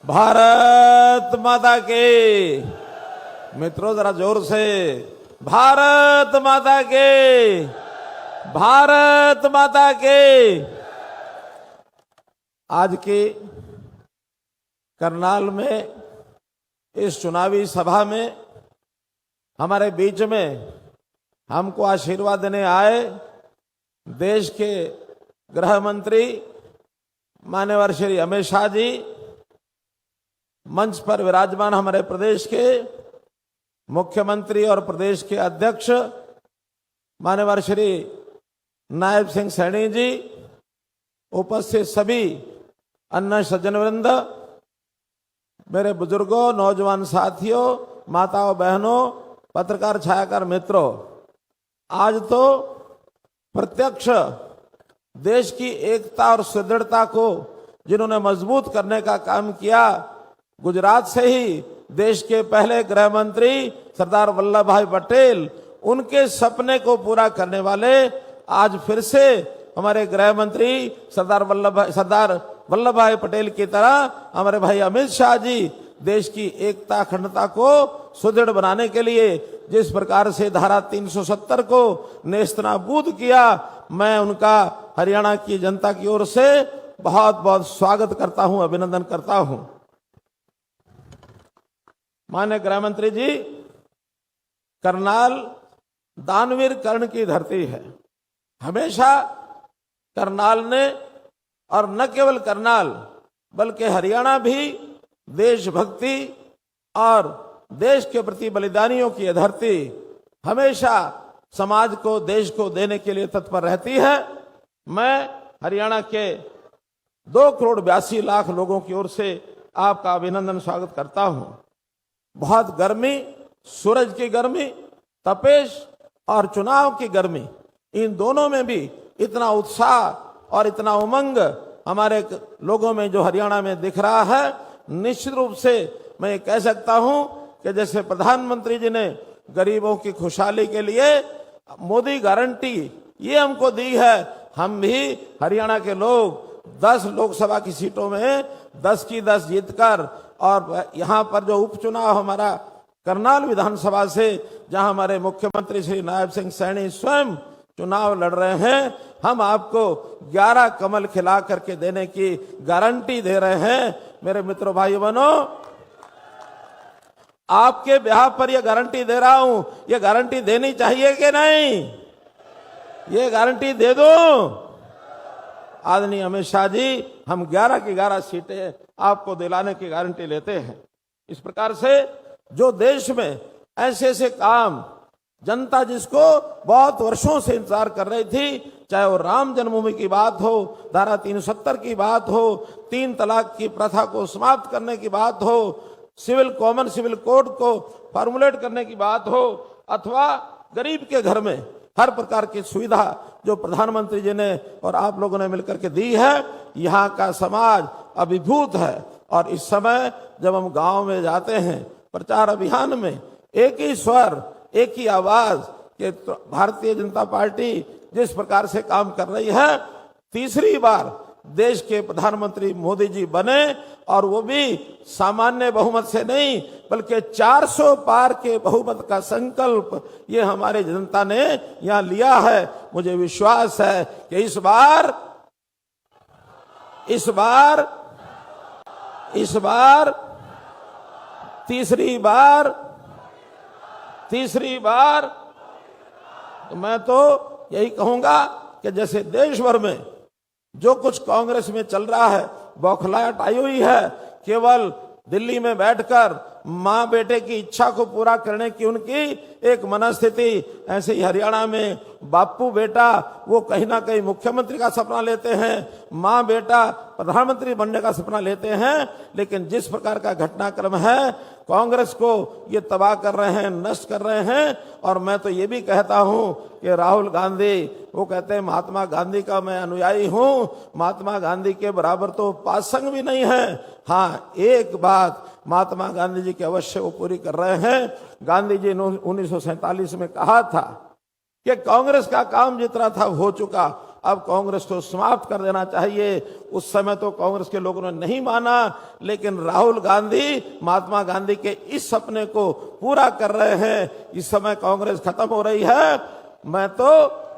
भारत माता के। मित्रों जरा जोर से, भारत माता के, भारत माता के। आज की करनाल में इस चुनावी सभा में हमारे बीच में हमको आशीर्वाद देने आए देश के गृह मंत्री माननीय श्री अमित शाह जी, मंच पर विराजमान हमारे प्रदेश के मुख्यमंत्री और प्रदेश के अध्यक्ष माननीय श्री नायब सिंह सैनी जी, उपस्थित सभी अन्य सज्जनवृंद, मेरे बुजुर्गों, नौजवान साथियों, माताओं बहनों, पत्रकार छायाकार मित्रों, आज तो प्रत्यक्ष देश की एकता और सुदृढ़ता को जिन्होंने मजबूत करने का काम किया, गुजरात से ही देश के पहले गृह मंत्री सरदार वल्लभ भाई पटेल, उनके सपने को पूरा करने वाले आज फिर से हमारे गृह मंत्री सरदार वल्लभ भाई पटेल की तरह हमारे भाई अमित शाह जी देश की एकता अखंडता को सुदृढ़ बनाने के लिए जिस प्रकार से धारा 370 को नेस्तनाबूद किया, मैं उनका हरियाणा की जनता की ओर से बहुत बहुत स्वागत करता हूं, अभिनंदन करता हूं। माननीय गृह मंत्री जी, करनाल दानवीर कर्ण की धरती है। हमेशा करनाल ने, और न केवल करनाल बल्कि हरियाणा भी देशभक्ति और देश के प्रति बलिदानियों की धरती हमेशा समाज को, देश को देने के लिए तत्पर रहती है। मैं हरियाणा के 2,82,00,000 लोगों की ओर से आपका अभिनंदन स्वागत करता हूं। बहुत गर्मी, सूरज की गर्मी, तपेश और चुनाव की गर्मी, इन दोनों में भी इतना उत्साह और इतना उमंग हमारे लोगों में जो हरियाणा में दिख रहा है, निश्चित रूप से मैं कह सकता हूं कि जैसे प्रधानमंत्री जी ने गरीबों की खुशहाली के लिए मोदी गारंटी ये हमको दी है, हम भी हरियाणा के लोग 10 लोकसभा की सीटों में 10 की 10 जीतकर, और यहाँ पर जो उपचुनाव हमारा करनाल विधानसभा से जहां हमारे मुख्यमंत्री श्री नायब सिंह सैनी स्वयं चुनाव लड़ रहे हैं, हम आपको 11 कमल खिला करके देने की गारंटी दे रहे हैं। मेरे मित्रों, भाई बहनों, आपके ब्याह पर यह गारंटी दे रहा हूं, यह गारंटी देनी चाहिए कि नहीं? ये गारंटी दे दो आदरणीय अमित शाह जी, हम 11 की 11 सीटें आपको दिलाने की गारंटी लेते हैं। इस प्रकार से जो देश में ऐसे ऐसे काम जनता जिसको बहुत वर्षों से इंतजार कर रही थी, चाहे वो राम जन्मभूमि की बात हो, धारा 370 की बात हो, 3 तलाक की प्रथा को समाप्त करने की बात हो, कॉमन सिविल कोड को फॉर्मुलेट करने की बात हो, अथवा गरीब के घर में हर प्रकार की सुविधा जो प्रधानमंत्री जी ने और आप लोगों ने मिलकर के दी है, यहाँ का समाज अभिभूत है। और इस समय जब हम गांव में जाते हैं प्रचार अभियान में, एक ही स्वर, एक ही आवाज कि भारतीय जनता पार्टी जिस प्रकार से काम कर रही है, तीसरी बार देश के प्रधानमंत्री मोदी जी बने, और वो भी सामान्य बहुमत से नहीं बल्कि 400 पार के बहुमत का संकल्प ये हमारी जनता ने यहां लिया है। मुझे विश्वास है कि इस बार तीसरी बार तो मैं तो यही कहूंगा कि जैसे देश भर में जो कुछ कांग्रेस में चल रहा है, बौखलाहट आई हुई है, केवल दिल्ली में बैठकर माँ बेटे की इच्छा को पूरा करने की उनकी एक मनस्थिति, ऐसे ही हरियाणा में बापू बेटा वो कहीं ना कहीं मुख्यमंत्री का सपना लेते हैं, माँ बेटा प्रधानमंत्री बनने का सपना लेते हैं। लेकिन जिस प्रकार का घटनाक्रम है, कांग्रेस को ये तबाह कर रहे हैं, नष्ट कर रहे हैं। और मैं तो ये भी कहता हूं कि राहुल गांधी, वो कहते हैं महात्मा गांधी का मैं अनुयायी हूं, महात्मा गांधी के बराबर तो पासंग भी नहीं है। हाँ, एक बात महात्मा गांधी जी की अवश्य वो पूरी कर रहे हैं। गांधी जी ने 1947 में कहा था कि कांग्रेस का काम जितना था हो चुका, अब कांग्रेस को समाप्त कर देना चाहिए। उस समय तो कांग्रेस के लोगों ने नहीं माना, लेकिन राहुल गांधी महात्मा गांधी के इस सपने को पूरा कर रहे हैं। इस समय कांग्रेस खत्म हो रही है। मैं तो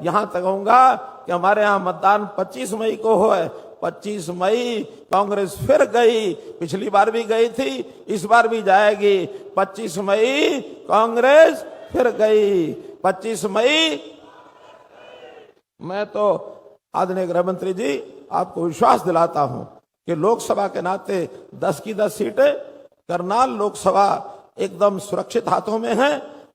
यहां तक कहूंगा कि हमारे यहां मतदान 25 मई को है। 25 मई कांग्रेस फिर गई, पिछली बार भी गई थी, इस बार भी जाएगी। 25 मई कांग्रेस फिर गई। 25 मई मैं तो आदरणीय गृह मंत्री जी आपको विश्वास दिलाता हूं कि लोकसभा के नाते 10 की 10 सीटें करनाल लोकसभा एकदम सुरक्षित हाथों में है।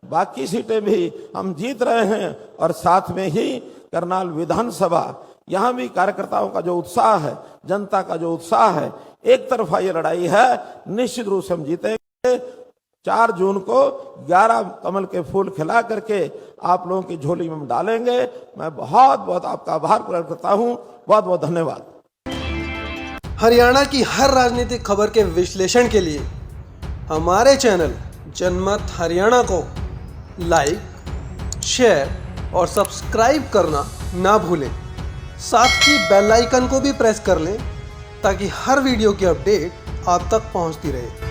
बाकी सीटें भी हम जीत रहे हैं और साथ में ही करनाल विधानसभा, यहां भी कार्यकर्ताओं का जो उत्साह है, जनता का जो उत्साह है, एक तरफा ये लड़ाई है, निश्चित रूप से हम जीतेंगे। 4 जून को 11 कमल के फूल खिला करके आप लोगों की झोली में डालेंगे। मैं बहुत बहुत आपका आभार प्रकट करता हूं। बहुत बहुत धन्यवाद। हरियाणा की हर राजनीतिक खबर के विश्लेषण के लिए हमारे चैनल जनमत हरियाणा को लाइक, शेयर और सब्सक्राइब करना ना भूलें। साथ ही बेल आइकन को भी प्रेस कर लें ताकि हर वीडियो की अपडेट आप तक पहुंचती रहे।